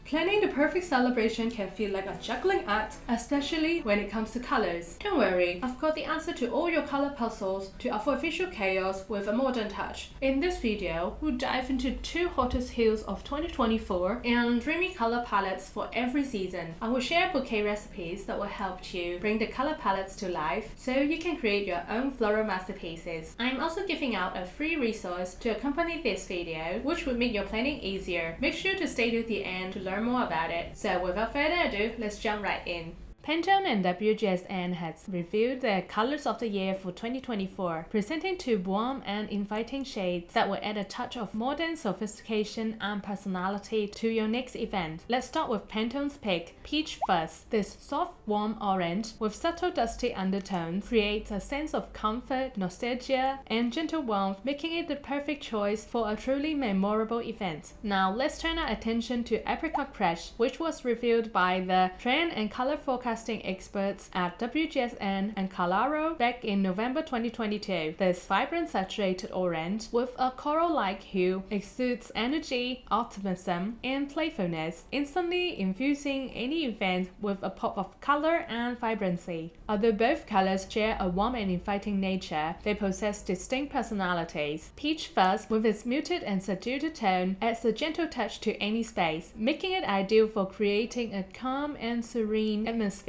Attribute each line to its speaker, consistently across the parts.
Speaker 1: Planning the perfect celebration can feel like a juggling act, especially when it comes to colors. Don't worry, I've got the answer to all your color puzzles to offer visual chaos with a modern touch. In this video, we'll dive into 2 hottest hues of 2024 and dreamy color palettes for every season. I will share bouquet recipes that will help you bring the color palettes to life so you can create your own floral masterpieces. I'm also giving out a free resource to accompany this video, which will make your planning easier. Make sure to stay to the end to learn more about it. So without further ado, let's jump right in. Pantone and 𝐻𝐺𝐸 has revealed their colors of the year for 2024, presenting 2 warm and inviting shades that will add a touch of modern sophistication and personality to your next event. Let's start with Pantone's pick, Peach Fuzz. This soft, warm orange with subtle dusty undertones creates a sense of comfort, nostalgia, and gentle warmth, making it the perfect choice for a truly memorable event. Now let's turn our attention to Apricot Crush, which was revealed by the trend and color forecasting experts at 𝐻𝐺𝐸 and 𝐜𝐫𝐞𝐞 back in November 2022. This vibrant saturated orange with a coral-like hue exudes energy, optimism, and playfulness, instantly infusing any event with a pop of color and vibrancy. Although both colors share a warm and inviting nature, they possess distinct personalities. Peach Fuzz, with its muted and subdued tone, adds a gentle touch to any space, making it ideal for creating a calm and serene atmosphere.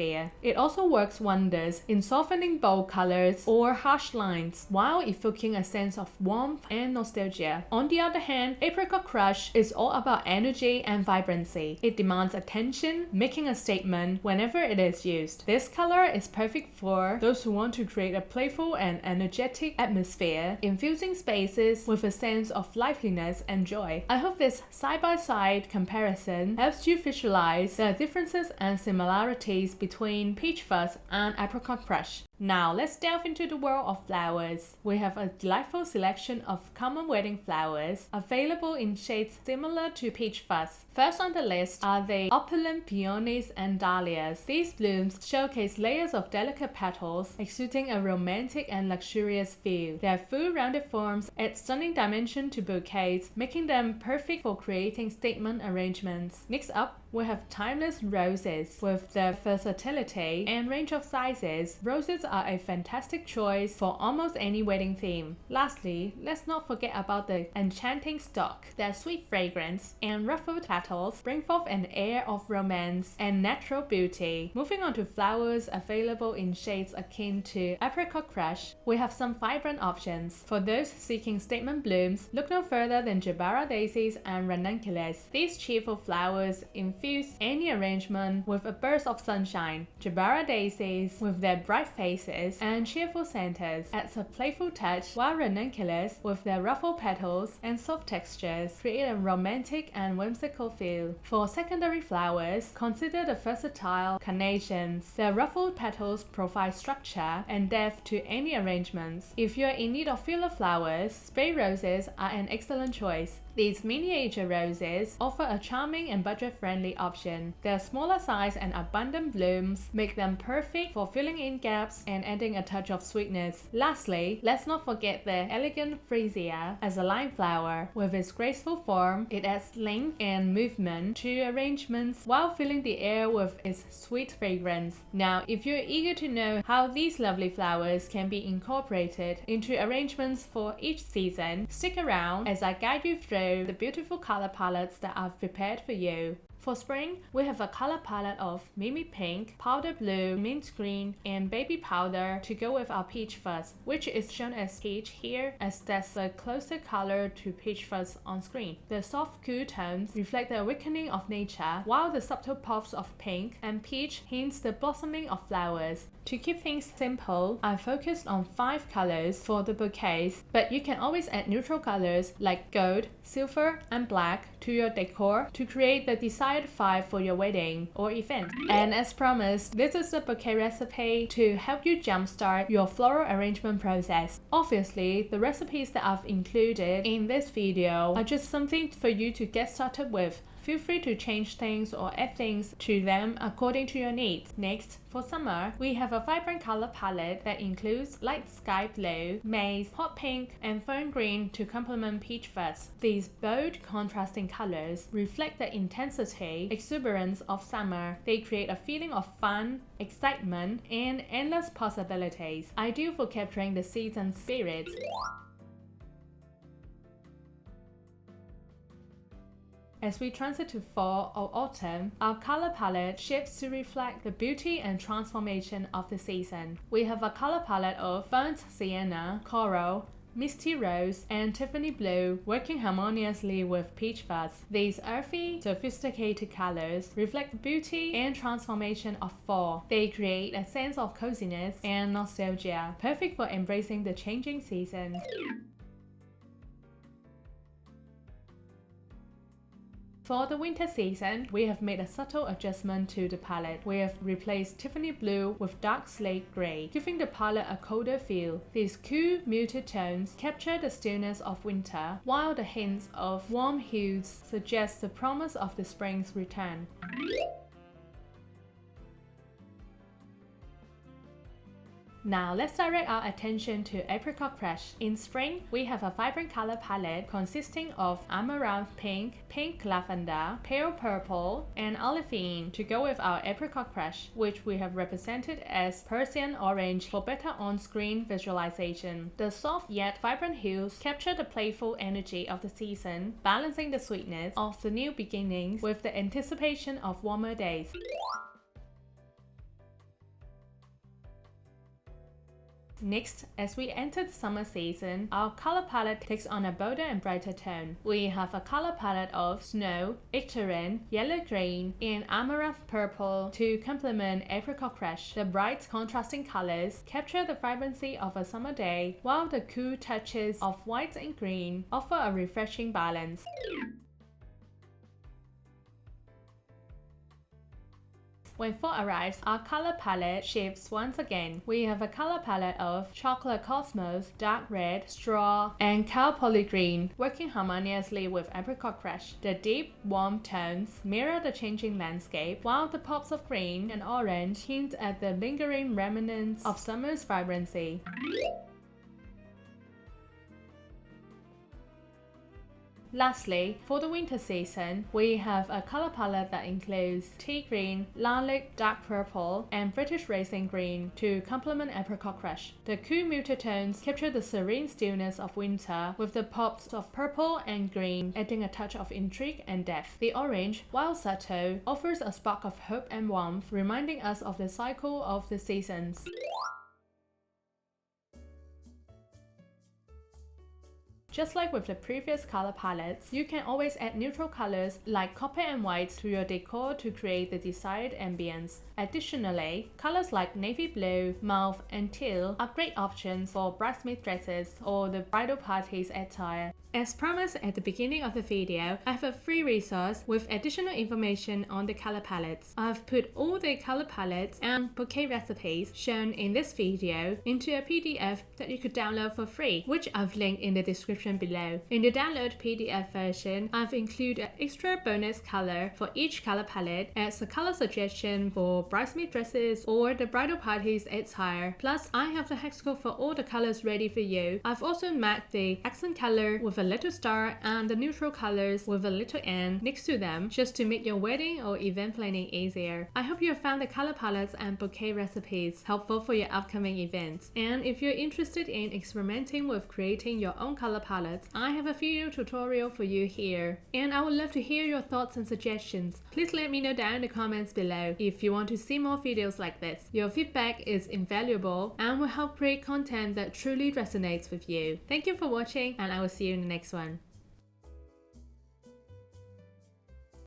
Speaker 1: It also works wonders in softening bold colors or harsh lines, while evoking a sense of warmth and nostalgia. On the other hand, Apricot Crush is all about energy and vibrancy. It demands attention, making a statement whenever it is used. This color is perfect for those who want to create a playful and energetic atmosphere, infusing spaces with a sense of liveliness and joy. I hope this side-by-side comparison helps you visualize the differences and similarities between Peach Fuzz and Apricot Crush. Now let's delve into the world of flowers. We have a delightful selection of common wedding flowers available in shades similar to Peach Fuzz. First on the list are the opulent peonies and dahlias. These blooms showcase layers of delicate petals, exuding a romantic and luxurious feel. Their full rounded forms add stunning dimension to bouquets, making them perfect for creating statement arrangements. Next up, we have timeless roses. With their versatility and range of sizes, roses are a fantastic choice for almost any wedding theme. Lastly, let's not forget about the enchanting stock. Their sweet fragrance and ruffled petals bring forth an air of romance and natural beauty. Moving on to flowers available in shades akin to Apricot Crush, we have some vibrant options. For those seeking statement blooms, look no further than Jabara daisies and ranunculus. These cheerful flowers infuse any arrangement with a burst of sunshine. Jabara daisies, with their bright faces and cheerful centers, adds a playful touch, while ranunculus, with their ruffled petals and soft textures, create a romantic and whimsical feel. For secondary flowers, consider the versatile carnations. Their ruffled petals provide structure and depth to any arrangements. If you're in need of filler flowers, spray roses are an excellent choice. These miniature roses offer a charming and budget-friendly option. Their smaller size and abundant blooms make them perfect for filling in gaps and adding a touch of sweetness. Lastly, let's not forget the elegant freesia as a line flower. With its graceful form, it adds length and movement to arrangements while filling the air with its sweet fragrance. Now, if you're eager to know how these lovely flowers can be incorporated into arrangements for each season, stick around as I guide you through the beautiful color palettes that I've prepared for you. For spring, we have a color palette of Mimi Pink, Powder Blue, Mint Green, and Baby Powder to go with our Peach Fuzz, which is shown as peach here, as that's a closer color to Peach Fuzz on screen. The soft cool tones reflect the awakening of nature, while the subtle puffs of pink and peach hints the blossoming of flowers. To keep things simple, I focused on 5 colors for the bouquets, but you can always add neutral colors like gold, silver, and black to your decor to create the desired vibe for your wedding or event. And as promised, this is the bouquet recipe to help you jumpstart your floral arrangement process. Obviously, the recipes that I've included in this video are just something for you to get started with. Feel free to change things or add things to them according to your needs. Next, for summer, we have a vibrant color palette that includes light sky blue, maize, hot pink, and fern green to complement peach fuzz. These bold, contrasting colors reflect the intensity, exuberance of summer. They create a feeling of fun, excitement, and endless possibilities, ideal for capturing the season's spirit. As we transit to fall or autumn, our color palette shifts to reflect the beauty and transformation of the season. We have a color palette of burnt sienna, coral, misty rose, and Tiffany blue working harmoniously with peach fuzz. These earthy, sophisticated colors reflect the beauty and transformation of fall. They create a sense of coziness and nostalgia, perfect for embracing the changing season. For the winter season, we have made a subtle adjustment to the palette. We have replaced Tiffany blue with dark slate gray, giving the palette a colder feel. These cool, muted tones capture the stillness of winter, while the hints of warm hues suggest the promise of the spring's return. Now let's direct our attention to Apricot Crush. In spring, we have a vibrant color palette consisting of amaranth pink, pink lavender, pale purple, and olivine to go with our Apricot Crush, which we have represented as Persian orange for better on-screen visualization. The soft yet vibrant hues capture the playful energy of the season, balancing the sweetness of the new beginnings with the anticipation of warmer days. Next, as we enter the summer season, our color palette takes on a bolder and brighter tone. We have a color palette of snow, icterine, yellow-green, and amaranth purple to complement Apricot Crush. The bright, contrasting colors capture the vibrancy of a summer day, while the cool touches of white and green offer a refreshing balance. When fall arrives, our color palette shifts once again. We have a color palette of chocolate cosmos, dark red, straw, and 𝐜𝐫𝐞𝐿 green, working harmoniously with Apricot Crush. The deep, warm tones mirror the changing landscape, while the pops of green and orange hint at the lingering remnants of summer's vibrancy. Lastly, for the winter season, we have a color palette that includes tea green, lilac, dark purple, and British racing green to complement Apricot Crush. The cool muted tones capture the serene stillness of winter, with the pops of purple and green adding a touch of intrigue and depth. The orange, while subtle, offers a spark of hope and warmth, reminding us of the cycle of the seasons. Just like with the previous color palettes, you can always add neutral colors like copper and white to your decor to create the desired ambience. Additionally, colors like navy blue, mauve, and teal are great options for bridesmaid dresses or the bridal party's attire. As promised at the beginning of the video, I have a free resource with additional information on the color palettes. I've put all the color palettes and bouquet recipes shown in this video into a PDF that you could download for free, which I've linked in the description below. In the download PDF version, I've included an extra bonus color for each color palette as a color suggestion for bridesmaid dresses or the bridal party's attire. Plus, I have the hex code for all the colors ready for you. I've also marked the accent color with a little star and the neutral colors with a little N next to them just to make your wedding or event planning easier. I hope you have found the color palettes and bouquet recipes helpful for your upcoming events. And if you're interested in experimenting with creating your own color palettes, I have a video tutorial for you here. And I would love to hear your thoughts and suggestions. Please let me know down in the comments below if you want to see more videos like this. Your feedback is invaluable and will help create content that truly resonates with you. Thank you for watching, and I will see you in the next one.